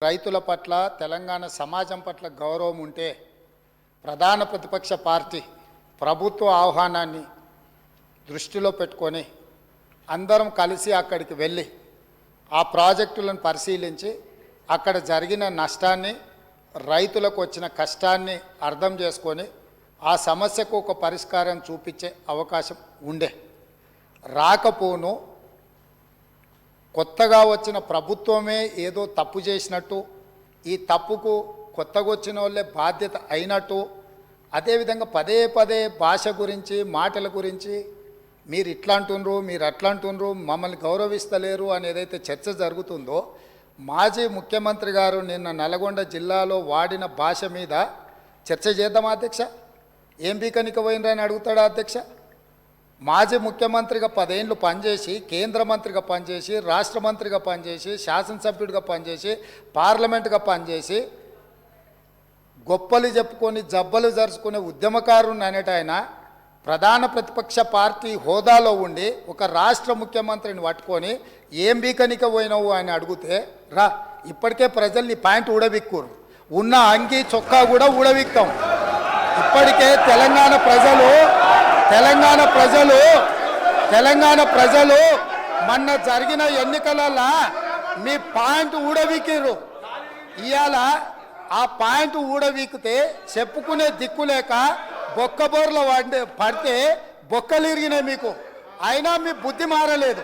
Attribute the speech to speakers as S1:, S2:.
S1: రైతుల పట్ల తెలంగాణ సమాజం పట్ల గౌరవం ఉంటే ప్రధాన ప్రతిపక్ష పార్టీ ప్రభుత్వ ఆహ్వానాన్ని దృష్టిలో పెట్టుకొని అందరం కలిసి అక్కడికి వెళ్ళి ఆ ప్రాజెక్టులను పరిశీలించి అక్కడ జరిగిన నష్టాన్ని రైతులకు వచ్చిన కష్టాన్ని అర్థం చేసుకొని ఆ సమస్యకు ఒక పరిష్కారం చూపించే అవకాశం ఉండే రాకపోను కొత్తగా వచ్చిన ప్రభుత్వమే ఏదో తప్పు చేసినట్టు ఈ తప్పుకు కొత్తగా వచ్చిన వాళ్ళే బాధ్యత అయినట్టు అదేవిధంగా పదే పదే భాష గురించి మాటల గురించి మీరు ఇట్లా అంటున్నారు మీరు అట్లా అంటున్నారు మమ్మల్ని గౌరవిస్తలేరు అని ఏదైతే చర్చ జరుగుతుందో మాజీ ముఖ్యమంత్రి గారు నిన్న నల్గొండ జిల్లాలో వాడిన భాష మీద చర్చ చేద్దామా అధ్యక్ష? ఏం బీకనిక పోయినరని అడుగుతాడా అధ్యక్ష? మాజీ ముఖ్యమంత్రిగా 10 ఏళ్ళు పనిచేసి కేంద్ర మంత్రిగా పనిచేసి రాష్ట్ర మంత్రిగా పనిచేసి శాసనసభ్యుడిగా పనిచేసి పార్లమెంటుగా పనిచేసి గొప్పలు చెప్పుకొని జబ్బలు జరుచుకునే ఉద్యమకారుని అనేట ఆయన ప్రధాన ప్రతిపక్ష పార్టీ హోదాలో ఉండి ఒక రాష్ట్ర ముఖ్యమంత్రిని పట్టుకొని ఏం బీకనిక పోయినావు అని అడిగితే రా ఇప్పటికే ప్రజల్ని ప్యాంట్ ఊడబిక్కురు ఉన్న అంగి చొక్కా కూడా ఊడబిక్తాం. ఇప్పటికే తెలంగాణ ప్రజలు మొన్న జరిగిన ఎన్నికలలో మీ పాయింట్ ఊడవీకిరు. ఇవాళ ఆ పాయింట్ ఊడవీకితే చెప్పుకునే దిక్కు లేక బొక్కబోర్ల పడితే బొక్కలు ఇరిగినాయి మీకు. అయినా మీ బుద్ధి మారలేదు.